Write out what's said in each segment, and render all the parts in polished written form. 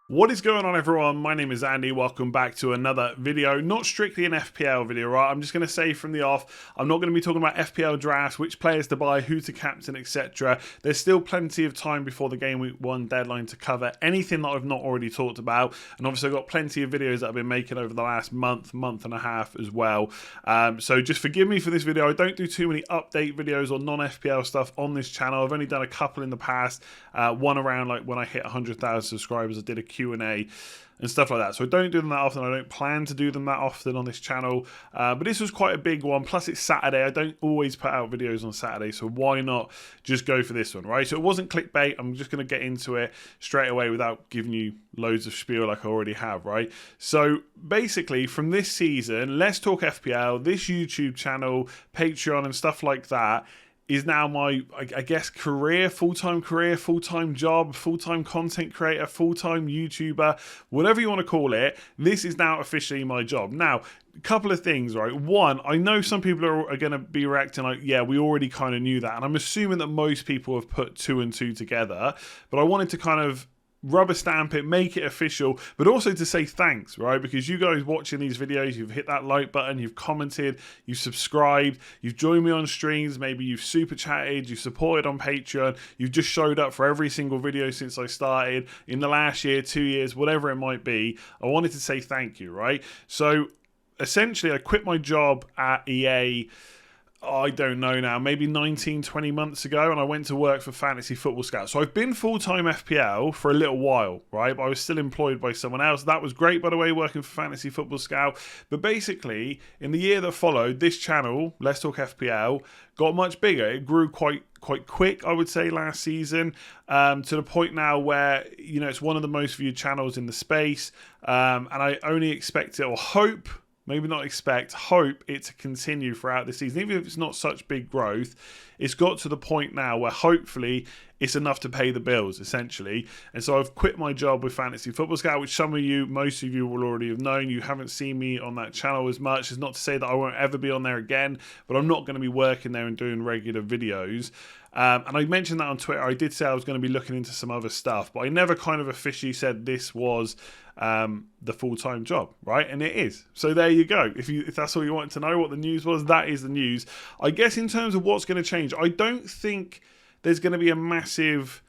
What is going on, everyone? My name is Andy. Welcome back to another video. Not strictly an FPL video, right? I'm just going to say from the off, I'm not going to be talking about FPL drafts, which players to buy, who to captain, etc. There's still plenty of time before the game week 1 deadline to cover anything that I've not already talked about. And obviously I've got plenty of videos that I've been making over the last month and a half as well. So just forgive me for this video. I don't do too many update videos or non-FPL stuff on this channel. I've only done a couple in the past. One around like when I hit 100,000 subscribers, I did a Q&A and stuff like that. So I don't do them that often. I don't plan to do them that often on this channel. But this was quite a big one. Plus it's Saturday. I don't always put out videos on Saturday. So why not just go for this one, right? So it wasn't clickbait. I'm just going to get into it straight away without giving you loads of spiel like I already have, right? So basically from this season, Let's Talk FPL, this YouTube channel, Patreon and stuff like that, is now my, I guess, career, full-time job, full-time content creator, full-time YouTuber, whatever you want to call it. This is now officially my job. Now, a couple of things, right? One, I know some people are going to be reacting like, yeah, we already kind of knew that. And I'm assuming that most people have put 2 and 2 together. But I wanted to kind of rubber stamp it, make it official, but also to say thanks, right? Because you guys watching these videos, you've hit that like button, you've commented, you've subscribed, you've joined me on streams, maybe you've super chatted, you've supported on Patreon, you've just showed up for every single video since I started in the last year, 2 years, whatever it might be. I wanted to say thank you, right? So essentially I quit my job at EA, I don't know now, maybe 19, 20 months ago, and I went to work for Fantasy Football Scout. So I've been full-time FPL for a little while, right? But I was still employed by someone else. That was great, by the way, working for Fantasy Football Scout. But basically, in the year that followed, this channel, Let's Talk FPL, got much bigger. It grew quite quick, I would say, last season, to the point now where, you know, it's one of the most viewed channels in the space. And I only expect it, or hope, maybe not expect, hope it to continue throughout the season. Even if it's not such big growth, it's got to the point now where hopefully it's enough to pay the bills, essentially. And so I've quit my job with Fantasy Football Scout, which some of you, most of you will already have known. You haven't seen me on that channel as much. It's not to say that I won't ever be on there again, but I'm not going to be working there and doing regular videos. And I mentioned that on Twitter. I did say I was going to be looking into some other stuff, but I never kind of officially said this was the full-time job, right? And it is. So there you go. If that's all you wanted to know, what the news was, that is the news. I guess in terms of what's going to change, I don't think there's going to be a massive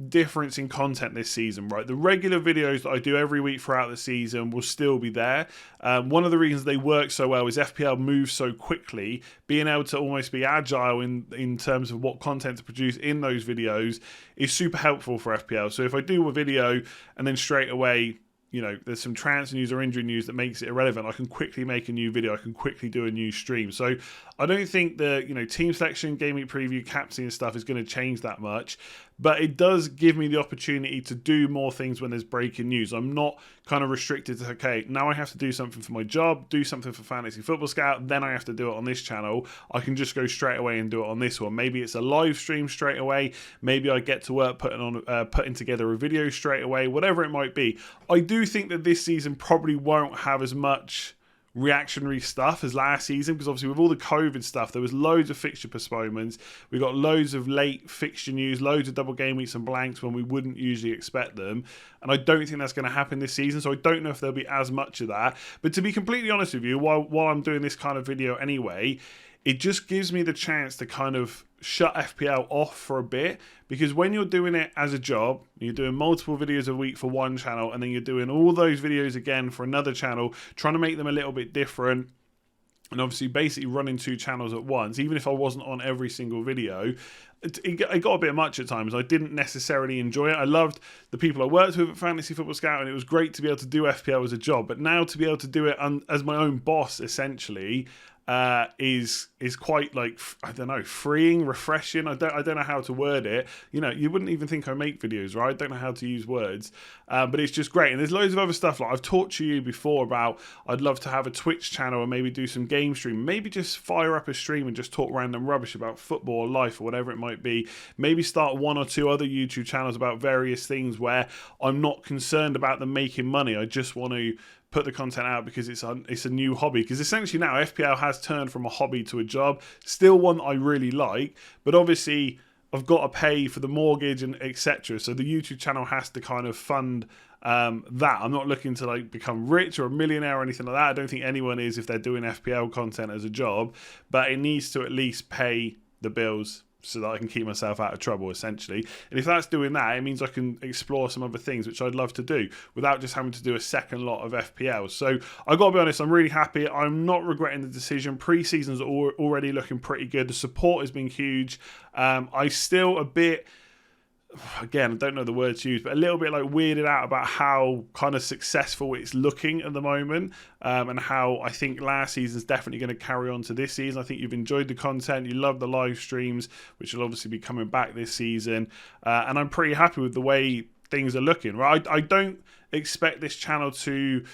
difference in content this season, right? The regular videos that I do every week throughout the season will still be there. One of the reasons they work so well is FPL moves so quickly. Being able to almost be agile in terms of what content to produce in those videos is super helpful for FPL. So if I do a video and then straight away, you know, there's some transfer news or injury news that makes it irrelevant, I can quickly make a new video. I can quickly do a new stream. So I don't think the, you know, team selection, game week preview, captain and stuff is going to change that much. But it does give me the opportunity to do more things when there's breaking news. I'm not kind of restricted to, okay, now I have to do something for my job, do something for Fantasy Football Scout, then I have to do it on this channel. I can just go straight away and do it on this one. Maybe it's a live stream straight away. Maybe I get to work putting together a video straight away, whatever it might be. I do think that this season probably won't have as much reactionary stuff as last season, because obviously with all the COVID stuff there was loads of fixture postponements, we got loads of late fixture news, loads of double game weeks and blanks when we wouldn't usually expect them, and I don't think that's going to happen this season. So I don't know if there'll be as much of that. But to be completely honest with you, while I'm doing this kind of video anyway, it just gives me the chance to kind of shut FPL off for a bit, because when you're doing it as a job, you're doing multiple videos a week for one channel, and then you're doing all those videos again for another channel, trying to make them a little bit different, and obviously basically running 2 channels at once, even if I wasn't on every single video, it got a bit much at times. I didn't necessarily enjoy it. I loved the people I worked with at Fantasy Football Scout, and it was great to be able to do FPL as a job, but now to be able to do it as my own boss, essentially, is quite, like, I don't know, freeing, refreshing. I don't know how to word it. You know, you wouldn't even think I make videos, right? I don't know how to use words, but it's just great. And there's loads of other stuff. Like I've talked to you before about, I'd love to have a Twitch channel and maybe do some game stream, maybe just fire up a stream and just talk random rubbish about football or life or whatever it might be. Maybe start 1 or 2 other YouTube channels about various things where I'm not concerned about them making money. I just want to put the content out because it's a new hobby. Because essentially now FPL has turned from a hobby to a job. Still one I really like, but obviously I've got to pay for the mortgage and etc. So the YouTube channel has to kind of fund that. I'm not looking to like become rich or a millionaire or anything like that. I don't think anyone is if they're doing FPL content as a job, but it needs to at least pay the bills so that I can keep myself out of trouble, essentially. And if that's doing that, it means I can explore some other things, which I'd love to do, without just having to do a second lot of FPL. So I got to be honest, I'm really happy. I'm not regretting the decision. Pre-season's already looking pretty good. The support has been huge. I still a bit... Again, I don't know the word to use, but a little bit like weirded out about how kind of successful it's looking at the moment, and how I think last season's definitely going to carry on to this season. I think you've enjoyed the content, you love the live streams, which will obviously be coming back this season, and I'm pretty happy with the way things are looking. Right, I don't expect this channel to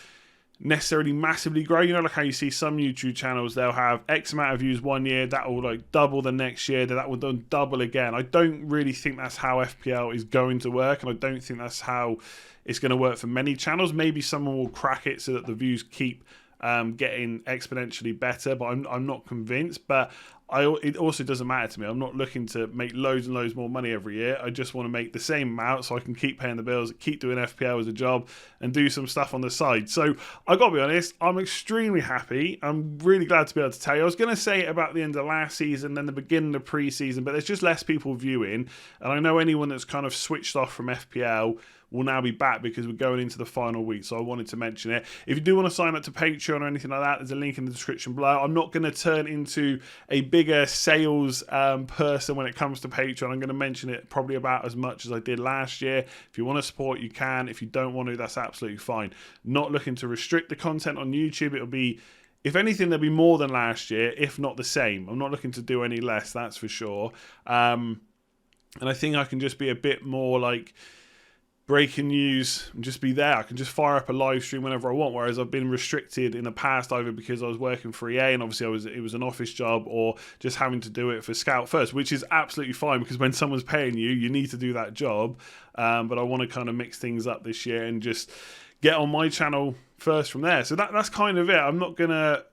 necessarily massively grow. You know, like how you see some YouTube channels, they'll have X amount of views one year, that will like double the next year, that will then double again. I don't really think that's how FPL is going to work, and I don't think that's how it's going to work for many channels. Maybe someone will crack it so that the views keep getting exponentially better, but I'm not convinced. But it also doesn't matter to me. I'm not looking to make loads and loads more money every year. I just want to make the same amount so I can keep paying the bills, keep doing FPL as a job, and do some stuff on the side. So I got to be honest, I'm extremely happy. I'm really glad to be able to tell you. I was going to say it about the end of last season, then the beginning of pre-season, but there's just less people viewing. And I know anyone that's kind of switched off from FPL will now be back because we're going into the final week. So I wanted to mention it. If you do want to sign up to Patreon or anything like that, there's a link in the description below. I'm not going to turn into a bigger sales person when it comes to Patreon. I'm going to mention it probably about as much as I did last year. If you want to support, you can. If you don't want to, that's absolutely fine. Not looking to restrict the content on YouTube. It'll be, if anything, there'll be more than last year, if not the same. I'm not looking to do any less, that's for sure. And I think I can just be a bit more like breaking news and just be there. I can just fire up a live stream whenever I want, whereas I've been restricted in the past either because I was working for EA and obviously it was an office job, or just having to do it for Scout First, which is absolutely fine because when someone's paying you, you need to do that job. But I want to kind of mix things up this year and just get on my channel first from there. So that's kind of it. I'm not going to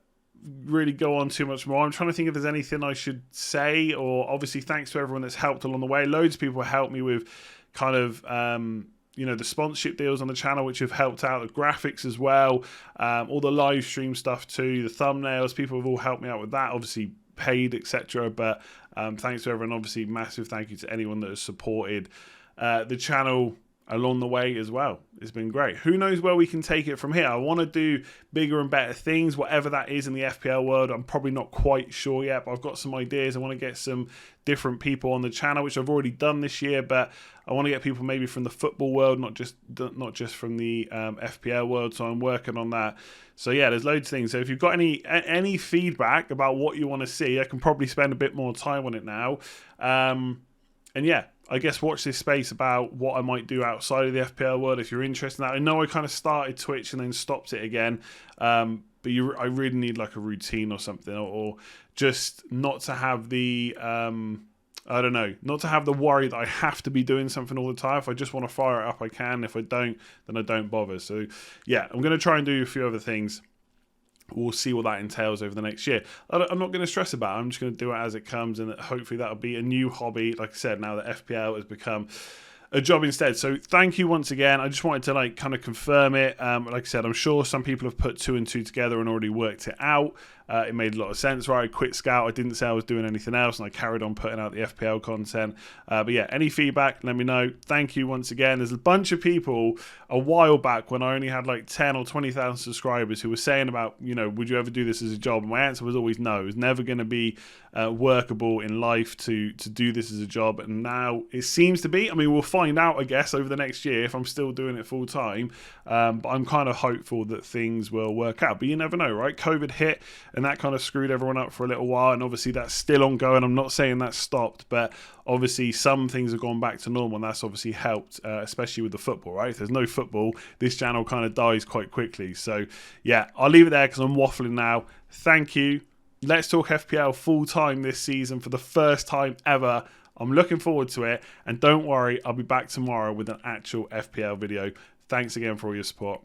really go on too much more. I'm trying to think if there's anything I should say, or obviously thanks to everyone that's helped along the way. Loads of people helped me with kind of you know, the sponsorship deals on the channel, which have helped out, the graphics as well, all the live stream stuff too, the thumbnails. People have all helped me out with that, obviously paid, etc. But thanks to everyone. Obviously massive thank you to anyone that has supported the channel along the way as well. It's been great. Who knows where we can take it from here? I want to do bigger and better things, whatever that is in the FPL world. I'm probably not quite sure yet, but I've got some ideas. I want to get some different people on the channel, which I've already done this year, but I want to get people maybe from the football world, not just from the FPL world. So I'm working on that. So yeah, there's loads of things. So if you've got any feedback about what you want to see, I can probably spend a bit more time on it now. And yeah, I guess watch this space about what I might do outside of the FPL world if you're interested in that. I know I kind of started Twitch and then stopped it again, but I really need like a routine or something, or just not to have the I don't know, not to have the worry that I have to be doing something all the time. If I just want to fire it up, I can. If I don't, then I don't bother. So yeah, I'm going to try and do a few other things. We'll see what that entails over the next year. I'm not going to stress about it. I'm just going to do it as it comes, and hopefully that'll be a new hobby. Like I said, now that FPL has become a job instead. So thank you once again. I just wanted to like kind of confirm it. Like I said, I'm sure some people have put 2 and 2 together and already worked it out. It made a lot of sense, right? I quit Scout. I didn't say I was doing anything else, and I carried on putting out the FPL content. But yeah, any feedback, let me know. Thank you once again. There's a bunch of people a while back when I only had like 10 or 20,000 subscribers who were saying about, you know, would you ever do this as a job? And my answer was always no. It was never going to be workable in life to do this as a job. And now it seems to be. I mean, we'll find out, I guess, over the next year if I'm still doing it full time. But I'm kind of hopeful that things will work out. But you never know, right? COVID hit, and that kind of screwed everyone up for a little while, and obviously that's still ongoing. I'm not saying that's stopped, but obviously some things have gone back to normal, and that's obviously helped, especially with the football, right? If there's no football, this channel kind of dies quite quickly. So yeah, I'll leave it there because I'm waffling now. Thank you. Let's Talk FPL full time this season for the first time ever. I'm looking forward to it, and don't worry, I'll be back tomorrow with an actual FPL video. Thanks again for all your support.